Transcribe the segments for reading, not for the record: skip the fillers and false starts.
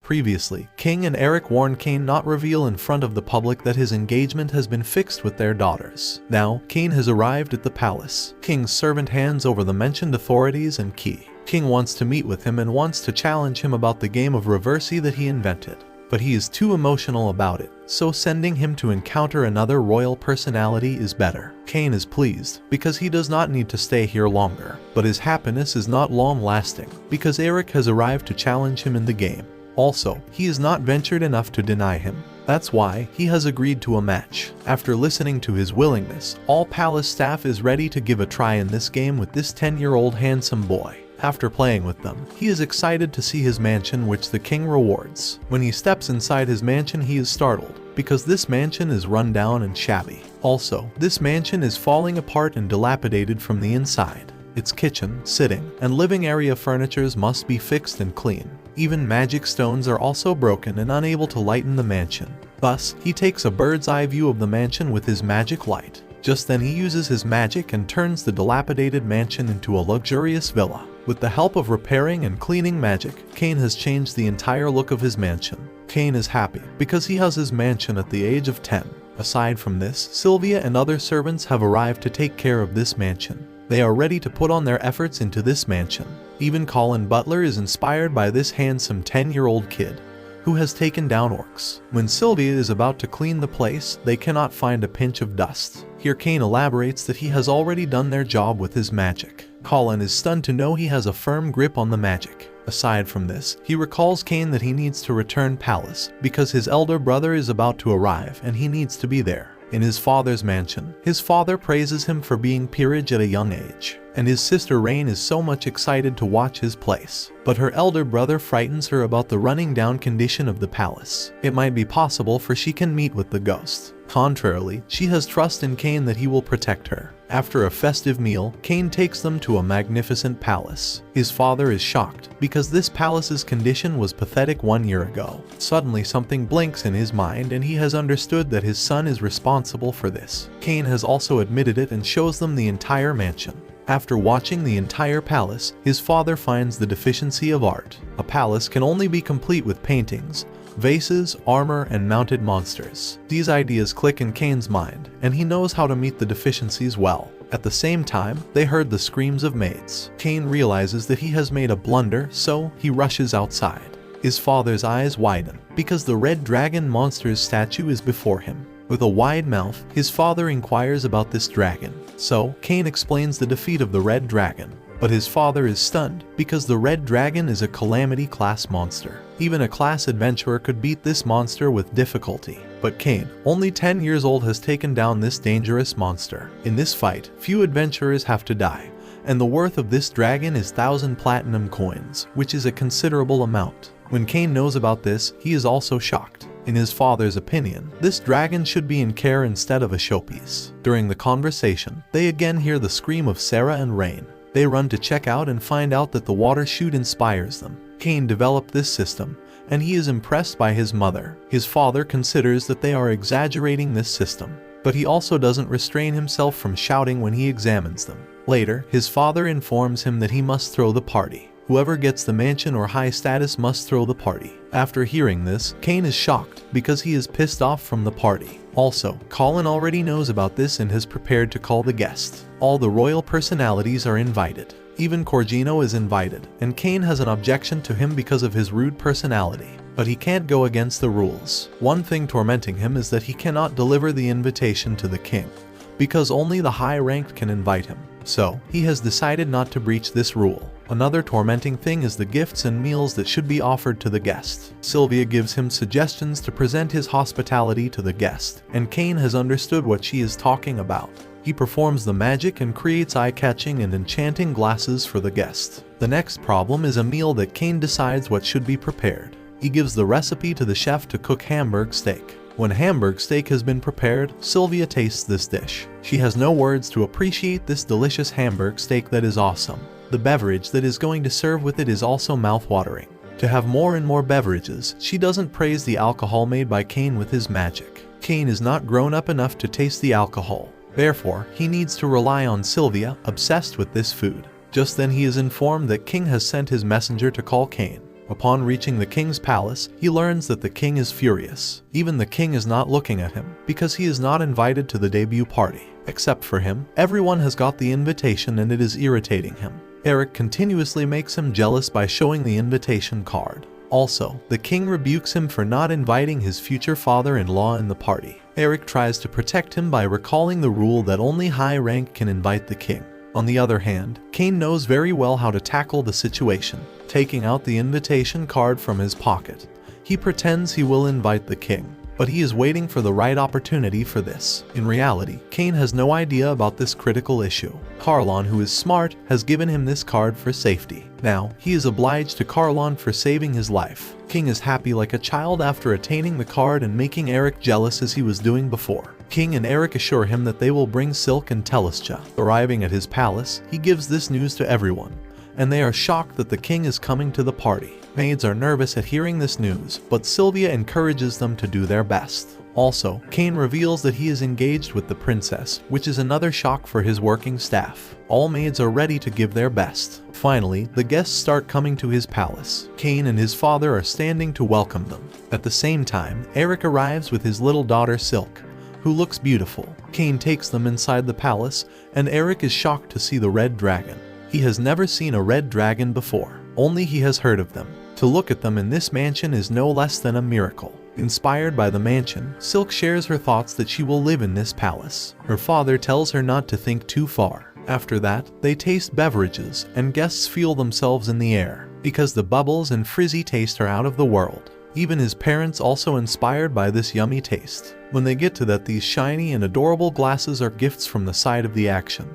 Previously, King and Eric warned Kane not reveal in front of the public that his engagement has been fixed with their daughters. Now, Kane has arrived at the palace. King's servant hands over the mentioned authorities and key. King wants to meet with him and wants to challenge him about the game of reversey that he invented. But he is too emotional about it, so sending him to encounter another royal personality is better. Kane is pleased, because he does not need to stay here longer. But his happiness is not long-lasting, because Eric has arrived to challenge him in the game. Also, he is not ventured enough to deny him. That's why he has agreed to a match. After listening to his willingness, all palace staff is ready to give a try in this game with this 10-year-old handsome boy. After playing with them, he is excited to see his mansion, which the king rewards. When he steps inside his mansion, he is startled, because this mansion is run down and shabby. Also, this mansion is falling apart and dilapidated from the inside. Its kitchen, sitting, and living area furnitures must be fixed and clean. Even magic stones are also broken and unable to lighten the mansion. Thus, he takes a bird's eye view of the mansion with his magic light. Just then he uses his magic and turns the dilapidated mansion into a luxurious villa. With the help of repairing and cleaning magic, Kane has changed the entire look of his mansion. Kane is happy because he has his mansion at the age of 10. Aside from this, Sylvia and other servants have arrived to take care of this mansion. They are ready to put on their efforts into this mansion. Even Colin Butler is inspired by this handsome 10-year-old kid, who has taken down orcs. When Sylvia is about to clean the place, they cannot find a pinch of dust. Here Kane elaborates that he has already done their job with his magic. Colin is stunned to know he has a firm grip on the magic. Aside from this, he recalls Kane that he needs to return palace because his elder brother is about to arrive and he needs to be there. In his father's mansion, his father praises him for being peerage at a young age, and his sister Rain is so much excited to watch his place. But her elder brother frightens her about the running down condition of the palace. It might be possible for she can meet with the ghost. Contrarily, she has trust in Kane that he will protect her. After a festive meal, Kane takes them to a magnificent palace. His father is shocked because this palace's condition was pathetic 1 year ago. Suddenly something blinks in his mind and he has understood that his son is responsible for this. Kane has also admitted it and shows them the entire mansion. After watching the entire palace, his father finds the deficiency of art. A palace can only be complete with paintings, vases, armor, and mounted monsters. These ideas click in Kane's mind, and he knows how to meet the deficiencies well. At the same time, they heard the screams of maids. Kane realizes that he has made a blunder, so he rushes outside. His father's eyes widen, because the red dragon monster's statue is before him. With a wide mouth, his father inquires about this dragon. So, Kane explains the defeat of the red dragon. But his father is stunned, because the red dragon is a calamity class monster. Even a class adventurer could beat this monster with difficulty. But Kane, only 10 years old, has taken down this dangerous monster. In this fight, few adventurers have to die, and the worth of this dragon is 1,000 platinum coins, which is a considerable amount. When Kane knows about this, he is also shocked. In his father's opinion, this dragon should be in care instead of a showpiece. During the conversation, they again hear the scream of Sarah and Rain. They run to check out and find out that the water chute inspires them. Kane developed this system, and he is impressed by his mother. His father considers that they are exaggerating this system, but he also doesn't restrain himself from shouting when he examines them. Later, his father informs him that he must throw the party. Whoever gets the mansion or high status must throw the party. After hearing this, Kane is shocked because he is pissed off from the party. Also, Colin already knows about this and has prepared to call the guest. All the royal personalities are invited. Even Corgino is invited, and Kane has an objection to him because of his rude personality. But he can't go against the rules. One thing tormenting him is that he cannot deliver the invitation to the king, because only the high-ranked can invite him. So, he has decided not to breach this rule. Another tormenting thing is the gifts and meals that should be offered to the guest. Sylvia gives him suggestions to present his hospitality to the guest, and Kane has understood what she is talking about. He performs the magic and creates eye-catching and enchanting glasses for the guest. The next problem is a meal that Kane decides what should be prepared. He gives the recipe to the chef to cook Hamburg steak. When Hamburg steak has been prepared, Sylvia tastes this dish. She has no words to appreciate this delicious Hamburg steak that is awesome. The beverage that is going to serve with it is also mouth-watering. To have more and more beverages, she doesn't praise the alcohol made by Kane with his magic. Kane is not grown up enough to taste the alcohol. Therefore, he needs to rely on Sylvia, obsessed with this food. Just then he is informed that King has sent his messenger to call Kane. Upon reaching the king's palace, he learns that the king is furious. Even the king is not looking at him, because he is not invited to the debut party. Except for him, everyone has got the invitation and it is irritating him. Eric continuously makes him jealous by showing the invitation card. Also, the king rebukes him for not inviting his future father-in-law in the party. Eric tries to protect him by recalling the rule that only high rank can invite the king. On the other hand, Cain knows very well how to tackle the situation. Taking out the invitation card from his pocket, he pretends he will invite the king, but he is waiting for the right opportunity for this. In reality, Cain has no idea about this critical issue. Carlon, who is smart, has given him this card for safety. Now, he is obliged to Carlon for saving his life. King is happy like a child after attaining the card and making Eric jealous as he was doing before. King and Eric assure him that they will bring Silk and Telestia. Arriving at his palace, he gives this news to everyone, and they are shocked that the king is coming to the party. Maids are nervous at hearing this news, but Sylvia encourages them to do their best. Also, Cain reveals that he is engaged with the princess, which is another shock for his working staff. All maids are ready to give their best. Finally, the guests start coming to his palace. Cain and his father are standing to welcome them. At the same time, Eric arrives with his little daughter Silk, who looks beautiful. Cain takes them inside the palace, and Eric is shocked to see the red dragon. He has never seen a red dragon before, only he has heard of them. To look at them in this mansion is no less than a miracle. Inspired by the mansion, Silk shares her thoughts that she will live in this palace. Her father tells her not to think too far. After that, they taste beverages, and guests feel themselves in the air, because the bubbles and frizzy taste are out of the world. Even his parents also inspired by this yummy taste. When they get to that, these shiny and adorable glasses are gifts from the side of the action.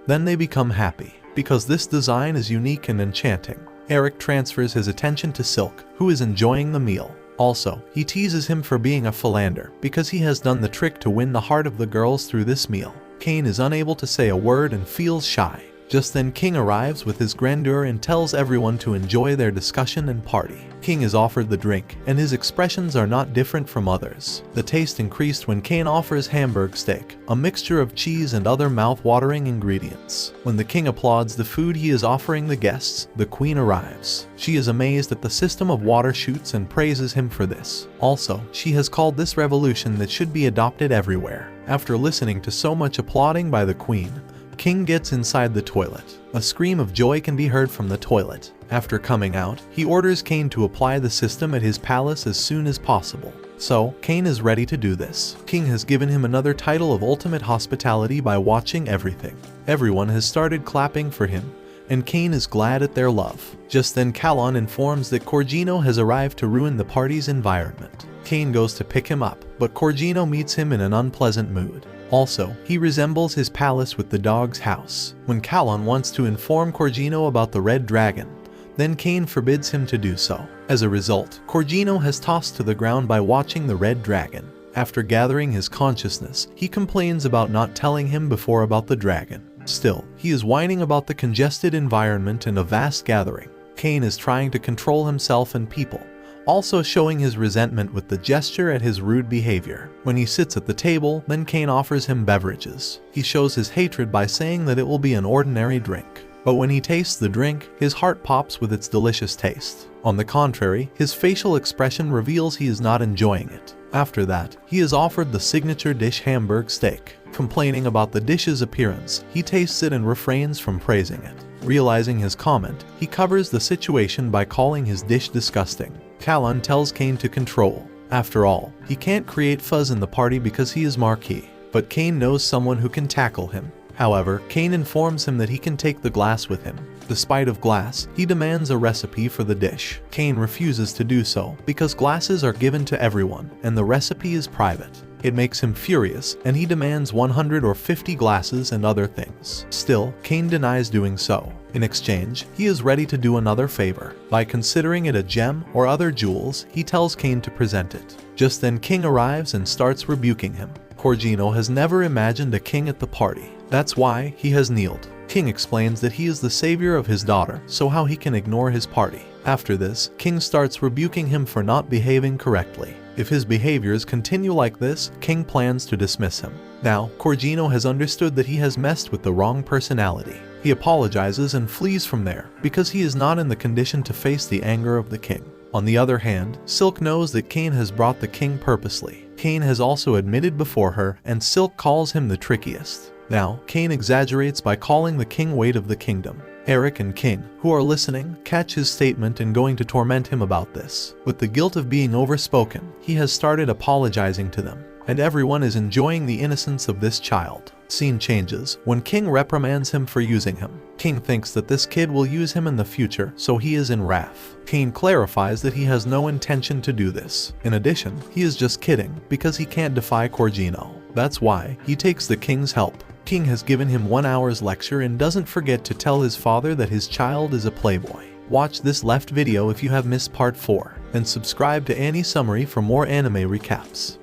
Then they become happy, because this design is unique and enchanting. Eric transfers his attention to Silk, who is enjoying the meal. Also, he teases him for being a philander, because he has done the trick to win the heart of the girls through this meal. Cain is unable to say a word and feels shy. Just then King arrives with his grandeur and tells everyone to enjoy their discussion and party. King is offered the drink, and his expressions are not different from others. The taste increased when Cain offers hamburg steak, a mixture of cheese and other mouth-watering ingredients. When the king applauds the food he is offering the guests, the queen arrives. She is amazed at the system of water chutes and praises him for this. Also, she has called this revolution that should be adopted everywhere. After listening to so much applauding by the queen, King gets inside the toilet. A scream of joy can be heard from the toilet. After coming out, he orders Cain to apply the system at his palace as soon as possible. So, Cain is ready to do this. King has given him another title of ultimate hospitality by watching everything. Everyone has started clapping for him, and Cain is glad at their love. Just then Calon informs that Corgino has arrived to ruin the party's environment. Cain goes to pick him up, but Corgino meets him in an unpleasant mood. Also, he resembles his palace with the dog's house. When Calon wants to inform Corgino about the red dragon, then Cain forbids him to do so. As a result, Corgino has tossed to the ground by watching the red dragon. After gathering his consciousness, he complains about not telling him before about the dragon. Still, he is whining about the congested environment and a vast gathering. Cain is trying to control himself and people, also showing his resentment with the gesture at his rude behavior. When he sits at the table, then Cain offers him beverages. He shows his hatred by saying that it will be an ordinary drink. But when he tastes the drink, his heart pops with its delicious taste. On the contrary, his facial expression reveals he is not enjoying it. After that, he is offered the signature dish hamburg steak. Complaining about the dish's appearance, he tastes it and refrains from praising it. Realizing his comment, he covers the situation by calling his dish disgusting. Calon tells Cain to control. After all, he can't create fuzz in the party because he is Marquis, but Cain knows someone who can tackle him. However, Cain informs him that he can take the glass with him. Despite of glass, he demands a recipe for the dish. Cain refuses to do so because glasses are given to everyone and the recipe is private. It makes him furious and he demands 100 or 50 glasses and other things. Still, Cain denies doing so. In exchange, he is ready to do another favor. By considering it a gem or other jewels, he tells Cain to present it. Just then King arrives and starts rebuking him. Corgino has never imagined a king at the party. That's why he has kneeled. King explains that he is the savior of his daughter, so how he can ignore his party. After this, King starts rebuking him for not behaving correctly. If his behaviors continue like this, King plans to dismiss him. Now, Corgino has understood that he has messed with the wrong personality. He apologizes and flees from there because he is not in the condition to face the anger of the king. On the other hand, Silk knows that Kane has brought the king purposely. Kane has also admitted before her, and Silk calls him the trickiest. Now, Kane exaggerates by calling the king weight of the kingdom. Eric and King, who are listening, catch his statement and going to torment him about this. With the guilt of being overspoken, he has started apologizing to them, and everyone is enjoying the innocence of this child. Scene changes when King reprimands him for using him. King thinks that this kid will use him in the future, so he is in wrath. Kane clarifies that he has no intention to do this. In addition, he is just kidding because he can't defy Corgino. That's why he takes the king's help. King has given him 1 hour's lecture and doesn't forget to tell his father that his child is a playboy. Watch this left video if you have missed part 4, and subscribe to Annie Summary for more anime recaps.